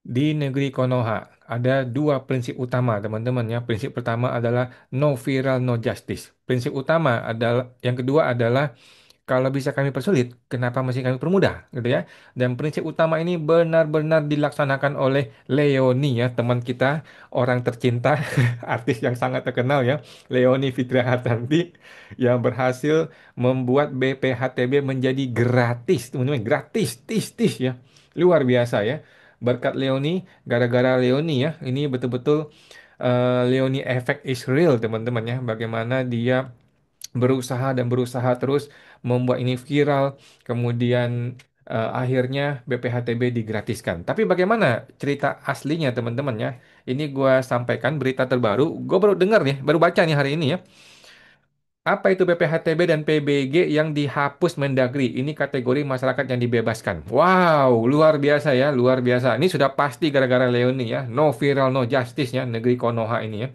Di negeri Konoha ada dua prinsip utama, teman-teman ya. Prinsip pertama adalah no viral, no justice. Prinsip utama adalah yang kedua adalah kalau bisa kami persulit, kenapa mesti kami permudah, gitu ya? Dan prinsip utama ini benar-benar dilaksanakan oleh Leoni ya, teman kita, orang tercinta, artis yang sangat terkenal ya, Leoni Fitria Hartanti, yang berhasil membuat BPHTB menjadi gratis, teman-teman, gratis, tis ya, luar biasa ya. Berkat Leoni, gara-gara Leoni ya, ini betul-betul Leoni Effect is real, teman-teman ya. Bagaimana dia berusaha dan berusaha terus membuat ini viral, kemudian akhirnya BPHTB digratiskan. Tapi bagaimana cerita aslinya teman-teman ya? Ini gua sampaikan berita terbaru, gue baru dengar nih, baru baca nih hari ini ya. Apa itu BPHTB dan PBG yang dihapus Mendagri? Ini kategori masyarakat yang dibebaskan. Wow, luar biasa ya, luar biasa. Ini sudah pasti gara-gara Leoni ya. No viral, no justice ya, negeri Konoha ini ya.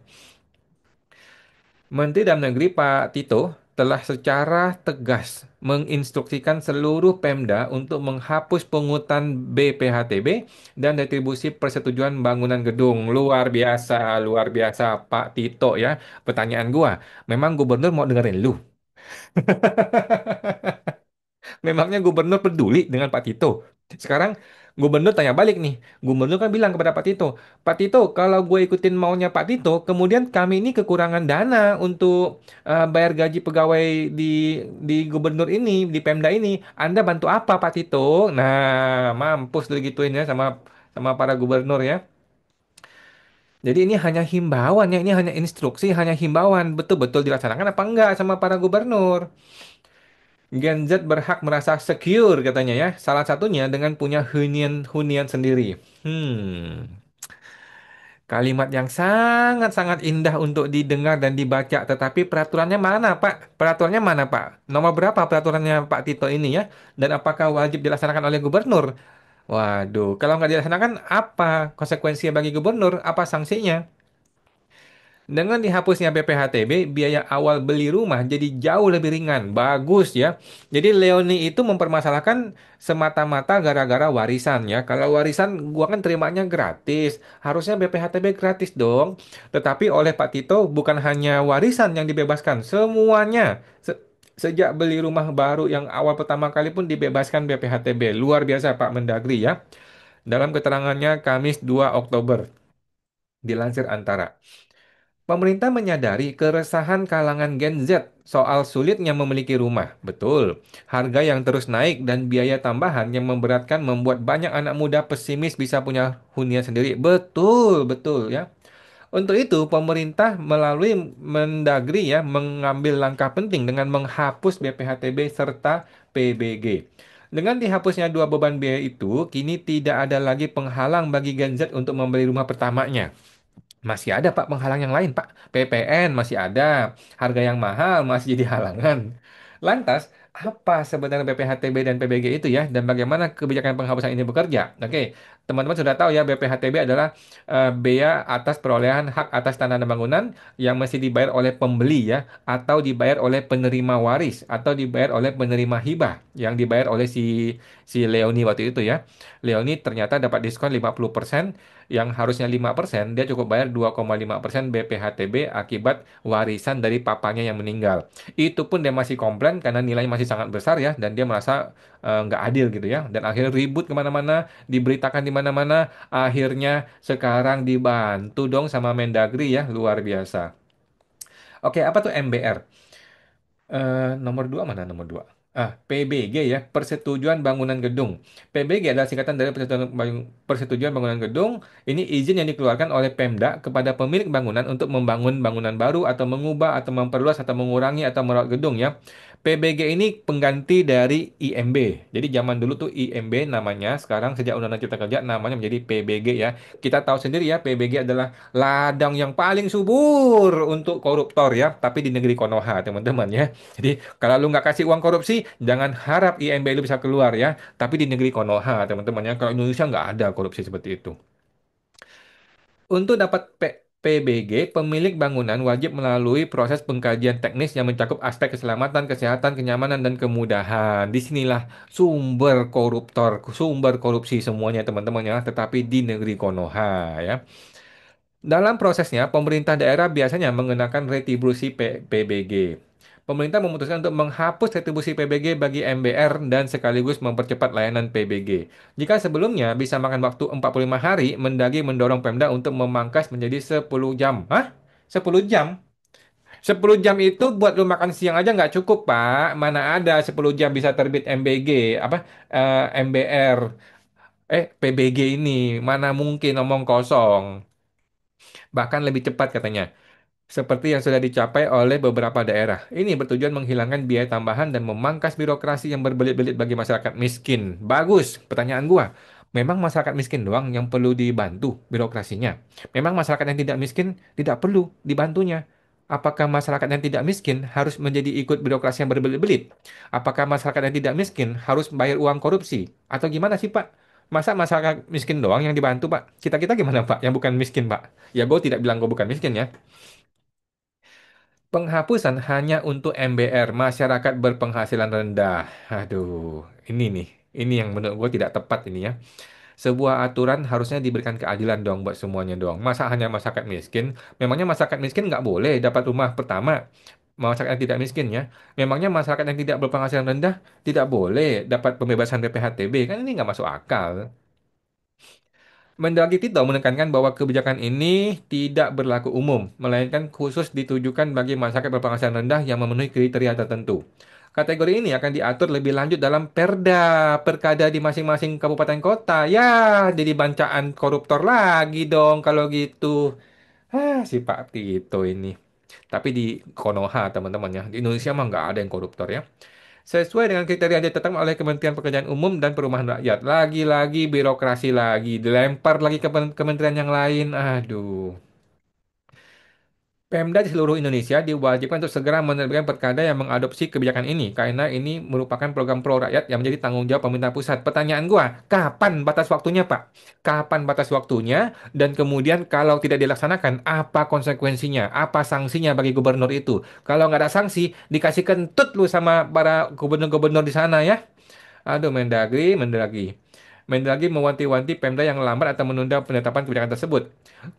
Menteri Dalam Negeri Pak Tito telah secara tegas menginstruksikan seluruh Pemda untuk menghapus pungutan BPHTB dan retribusi persetujuan bangunan gedung. Luar biasa Pak Tito ya. Pertanyaan gua, memang gubernur mau dengerin lu? Memangnya gubernur peduli dengan Pak Tito? Sekarang gubernur tanya balik nih. Gubernur kan bilang kepada Pak Tito, kalau gue ikutin maunya Pak Tito, kemudian kami ini kekurangan dana untuk bayar gaji pegawai di gubernur ini, di Pemda ini. Anda bantu apa Pak Tito? Nah, mampus lu gituin ya sama sama para gubernur ya. Jadi ini hanya himbauan ya, ini hanya instruksi, hanya himbauan. Betul-betul dilaksanakan apa enggak sama para gubernur? Gen Z berhak merasa secure katanya ya. Salah satunya dengan punya hunian sendiri. Hmm, kalimat yang sangat-sangat indah untuk didengar dan dibaca. Tetapi peraturannya mana, Pak? Peraturannya mana, Pak? Nomor berapa peraturannya Pak Tito ini ya? Dan apakah wajib dilaksanakan oleh gubernur? Waduh, kalau nggak dilaksanakan, apa konsekuensinya bagi gubernur? Apa sanksinya? Dengan dihapusnya BPHTB, biaya awal beli rumah jadi jauh lebih ringan. Bagus ya. Jadi Leoni itu mempermasalahkan semata-mata gara-gara warisan ya. Kalau warisan gua kan terimanya gratis. Harusnya BPHTB gratis dong. Tetapi oleh Pak Tito bukan hanya warisan yang dibebaskan, semuanya. Sejak beli rumah baru yang awal pertama kali pun dibebaskan BPHTB. Luar biasa Pak Mendagri ya. Dalam keterangannya Kamis 2 Oktober dilansir Antara. Pemerintah menyadari keresahan kalangan Gen Z soal sulitnya memiliki rumah. Betul. Harga yang terus naik dan biaya tambahan yang memberatkan membuat banyak anak muda pesimis bisa punya hunian sendiri. Betul, betul ya. Untuk itu, pemerintah melalui Mendagri ya mengambil langkah penting dengan menghapus BPHTB serta PBG. Dengan dihapusnya dua beban biaya itu, kini tidak ada lagi penghalang bagi Gen Z untuk membeli rumah pertamanya. Masih ada Pak penghalang yang lain Pak. PPN masih ada. Harga yang mahal masih jadi halangan. Lantas, apa sebenarnya BPHTB dan PBG itu ya? Dan bagaimana kebijakan penghapusan ini bekerja? Oke, teman-teman sudah tahu ya BPHTB adalah bea atas perolehan hak atas tanah dan bangunan yang mesti dibayar oleh pembeli ya. Atau dibayar oleh penerima waris. Atau dibayar oleh penerima hibah. Yang dibayar oleh si Leoni waktu itu ya. Leoni ternyata dapat diskon 50% yang harusnya 5%, dia cukup bayar 2,5% BPHTB akibat warisan dari papanya yang meninggal. Itu pun dia masih komplain karena nilainya masih sangat besar ya, dan dia merasa nggak adil gitu ya. Dan akhirnya ribut kemana-mana, diberitakan di mana-mana, akhirnya sekarang dibantu dong sama Mendagri ya, luar biasa. Oke, apa tuh MBR? Nomor dua mana nomor dua? PBG ya, Persetujuan Bangunan Gedung. PBG adalah singkatan dari Persetujuan Bangunan Gedung. Ini izin yang dikeluarkan oleh Pemda kepada pemilik bangunan untuk membangun bangunan baru atau mengubah atau memperluas atau mengurangi atau merawat gedung ya. PBG ini pengganti dari IMB. Jadi zaman dulu tuh IMB namanya, sekarang sejak Undang-Undang Cipta Kerja namanya menjadi PBG ya. Kita tahu sendiri ya, PBG adalah ladang yang paling subur untuk koruptor ya, tapi di negeri Konoha teman-teman ya. Jadi kalau lu nggak kasih uang korupsi, jangan harap IMB lu bisa keluar ya. Tapi di negeri Konoha teman-teman ya, kalau Indonesia nggak ada korupsi seperti itu. Untuk dapat P PBG, pemilik bangunan wajib melalui proses pengkajian teknis yang mencakup aspek keselamatan, kesehatan, kenyamanan, dan kemudahan. Disinilah sumber koruptor, sumber korupsi semuanya teman-teman ya, tetapi di negeri Konoha ya. Dalam prosesnya, pemerintah daerah biasanya mengenakan retribusi PBG. Pemerintah memutuskan untuk menghapus retribusi PBG bagi MBR dan sekaligus mempercepat layanan PBG. Jika sebelumnya bisa makan waktu 45 hari, Mendagri mendorong Pemda untuk memangkas menjadi 10 jam. Hah? 10 jam? 10 jam itu buat lu makan siang aja nggak cukup, Pak. Mana ada 10 jam bisa terbit MBG, MBR, PBG ini. Mana mungkin omong kosong. Bahkan lebih cepat katanya. Seperti yang sudah dicapai oleh beberapa daerah. Ini bertujuan menghilangkan biaya tambahan dan memangkas birokrasi yang berbelit-belit bagi masyarakat miskin. Bagus, pertanyaan gua. Memang masyarakat miskin doang yang perlu dibantu birokrasinya. Memang masyarakat yang tidak miskin tidak perlu dibantunya. Apakah masyarakat yang tidak miskin harus menjadi ikut birokrasi yang berbelit-belit? Apakah masyarakat yang tidak miskin harus bayar uang korupsi? Atau gimana sih, Pak? Masa masyarakat miskin doang yang dibantu, Pak? Kita-kita gimana, Pak? Yang bukan miskin, Pak? Ya, gue tidak bilang gue bukan miskin ya. Penghapusan hanya untuk MBR, masyarakat berpenghasilan rendah. Aduh, ini nih, ini yang menurut gue tidak tepat ini ya. Sebuah aturan harusnya diberikan keadilan dong buat semuanya dong. Masa hanya masyarakat miskin? Memangnya masyarakat miskin nggak boleh dapat rumah pertama? Masyarakat yang tidak miskin ya. Memangnya masyarakat yang tidak berpenghasilan rendah tidak boleh dapat pembebasan PPHTB? Kan ini nggak masuk akal. Mendagri Tito menekankan bahwa kebijakan ini tidak berlaku umum, melainkan khusus ditujukan bagi masyarakat berpenghasilan rendah yang memenuhi kriteria tertentu. Kategori ini akan diatur lebih lanjut dalam perkada di masing-masing kabupaten kota. Ya, jadi bancaan koruptor lagi dong kalau gitu. Si Pak Tito ini. Tapi di Konoha teman-teman ya, di Indonesia mah nggak ada yang koruptor ya. Sesuai dengan kriteria yang ditetapkan oleh Kementerian Pekerjaan Umum dan Perumahan Rakyat. Lagi-lagi birokrasi lagi, dilempar lagi ke kementerian yang lain. Aduh. Pemda di seluruh Indonesia diwajibkan untuk segera menerbitkan perkada yang mengadopsi kebijakan ini karena ini merupakan program pro rakyat yang menjadi tanggung jawab pemerintah pusat. Pertanyaan gua, kapan batas waktunya, Pak? Kapan batas waktunya? Dan kemudian kalau tidak dilaksanakan, apa konsekuensinya? Apa sanksinya bagi gubernur itu? Kalau nggak ada sanksi, dikasih kentut lu sama para gubernur-gubernur di sana ya. Aduh, Mendagri, Mendagri. Mendagri mewanti-wanti Pemda yang lambat atau menunda penetapan kebijakan tersebut.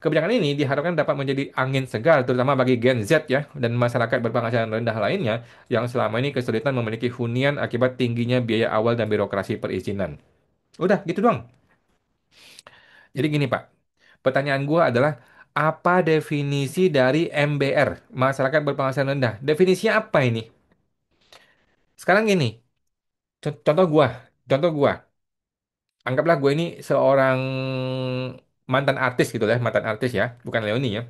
Kebijakan ini diharapkan dapat menjadi angin segar, terutama bagi Gen Z ya, dan masyarakat berpenghasilan rendah lainnya yang selama ini kesulitan memiliki hunian akibat tingginya biaya awal dan birokrasi perizinan. Udah, gitu doang. Jadi gini, Pak. Pertanyaan gua adalah, apa definisi dari MBR, masyarakat berpenghasilan rendah? Definisinya apa ini? Sekarang gini, contoh gua. Anggaplah gue ini seorang mantan artis gitu lah, mantan artis ya, bukan Leoni ya.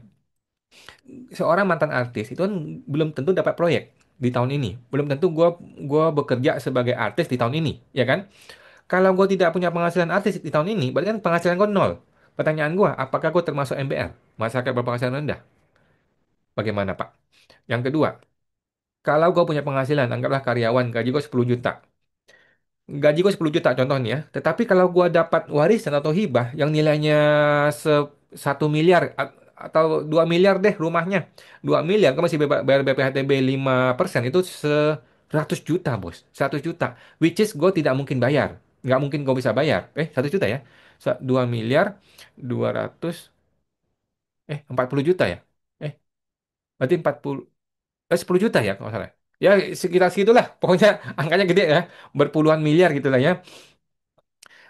Seorang mantan artis itu kan belum tentu dapat proyek di tahun ini. Belum tentu gue bekerja sebagai artis di tahun ini, ya kan? Kalau gue tidak punya penghasilan artis di tahun ini, berarti kan penghasilan gue nol. Pertanyaan gue, apakah gue termasuk MBR, masyarakat berpenghasilan rendah? Bagaimana, Pak? Yang kedua, kalau gue punya penghasilan, anggaplah karyawan, gaji gue 10 juta. Gaji gue 10 juta contohnya ya. Tetapi kalau gue dapat warisan atau hibah yang nilainya se 1 miliar atau 2 miliar deh rumahnya. 2 miliar gue masih bayar BPHTB 5% itu 100 juta bos. 100 juta. Which is gue tidak mungkin bayar. Nggak mungkin gue bisa bayar. 100 juta ya. 2 miliar 200 40 juta ya. Eh berarti 10 juta ya kalau nggak salah. Ya sekitar segitulah. Pokoknya angkanya gede ya. Berpuluhan miliar gitu lah ya.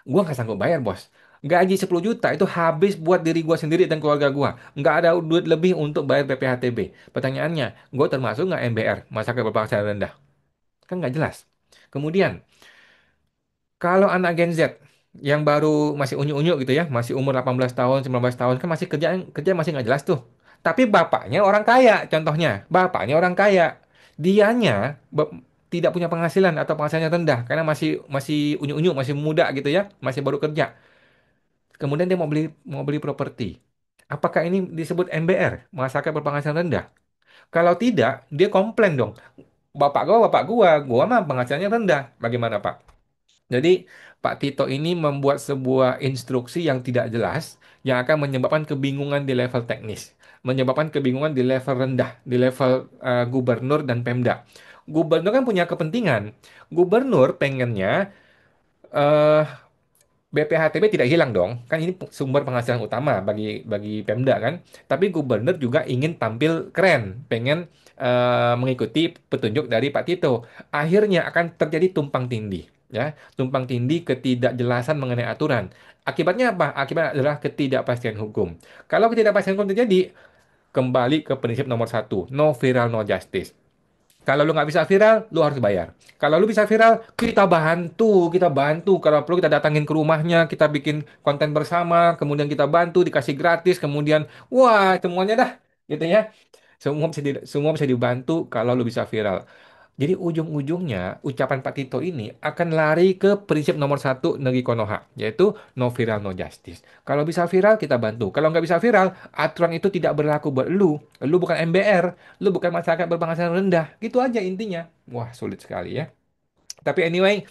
Gua nggak sanggup bayar, bos. Gaji 10 juta itu habis buat diri gua sendiri dan keluarga gua. Nggak ada duit lebih untuk bayar PPHTB. Pertanyaannya, gua termasuk nggak MBR, masyarakat berpenghasilan rendah? Kan nggak jelas. Kemudian, kalau anak Gen Z yang baru masih unyu-unyu gitu ya, masih umur 18 tahun, 19 tahun, kan masih kerja masih nggak jelas tuh. Tapi bapaknya orang kaya, contohnya. Bapaknya orang kaya. Dianya tidak punya penghasilan atau penghasilannya rendah karena masih masih unyu-unyu, masih muda gitu ya, masih baru kerja. Kemudian dia mau beli properti. Apakah ini disebut MBR, masyarakat berpenghasilan rendah? Kalau tidak, dia komplain dong. Bapak gua mah penghasilannya rendah. Bagaimana, Pak? Jadi, Pak Tito ini membuat sebuah instruksi yang tidak jelas yang akan menyebabkan kebingungan di level teknis. menyebabkan kebingungan di level rendah, di level gubernur dan Pemda. Gubernur kan punya kepentingan. Gubernur pengennya eh, BPHTB tidak hilang dong. Kan ini sumber penghasilan utama bagi bagi Pemda kan. Tapi gubernur juga ingin tampil keren, pengen mengikuti petunjuk dari Pak Tito. Akhirnya akan terjadi tumpang tindih, ya. Tumpang tindih ketidakjelasan mengenai aturan. Akibatnya apa? Akibatnya adalah ketidakpastian hukum. Kalau ketidakpastian hukum terjadi, kembali ke prinsip nomor satu, no viral, no justice. Kalau lu nggak bisa viral, lu harus bayar. Kalau lu bisa viral, kita bantu, kita bantu. Kalau perlu kita datangin ke rumahnya, kita bikin konten bersama, kemudian kita bantu, dikasih gratis, kemudian, wah, semuanya dah, gitu ya. Semua bisa dibantu kalau lu bisa viral. Jadi ujung-ujungnya ucapan Pak Tito ini akan lari ke prinsip nomor satu negeri Konoha, yaitu no viral no justice. Kalau bisa viral kita bantu. Kalau nggak bisa viral, aturan itu tidak berlaku buat lu. Lu bukan MBR, lu bukan masyarakat berpenghasilan rendah. Gitu aja intinya. Wah, sulit sekali ya. Tapi anyway,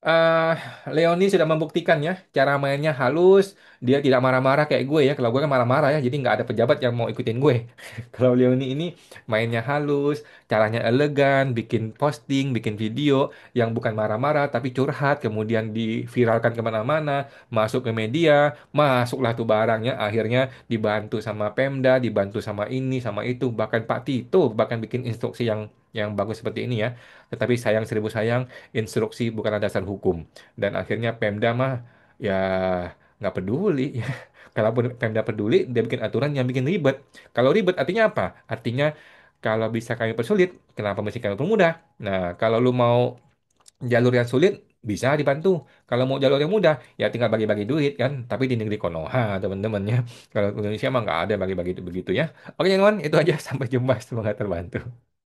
eh Leoni sudah membuktikan ya, cara mainnya halus, dia tidak marah-marah kayak gue ya. Kalau gue kan marah-marah ya, jadi nggak ada pejabat yang mau ikutin gue. Kalau Leoni ini mainnya halus, caranya elegan, bikin posting, bikin video yang bukan marah-marah tapi curhat, kemudian diviralkan kemana-mana, masuk ke media, masuklah tuh barangnya, akhirnya dibantu sama Pemda, dibantu sama ini, sama itu, bahkan Pak Tito bahkan bikin instruksi yang bagus seperti ini ya. Tetapi sayang seribu sayang, instruksi bukanlah dasar hukum. Dan akhirnya Pemda mah ya nggak peduli. Kalaupun Pemda peduli, dia bikin aturan yang bikin ribet. Kalau ribet artinya apa? Artinya kalau bisa kami persulit, kenapa mesti kami permudah? Nah, kalau lu mau jalur yang sulit, bisa dibantu. Kalau mau jalur yang mudah, ya tinggal bagi-bagi duit kan. Tapi di negeri Konoha, teman-teman ya. Kalau Indonesia mah nggak ada bagi-bagi begitu ya. Oke, teman-teman, itu aja. Sampai jumpa. Semoga terbantu.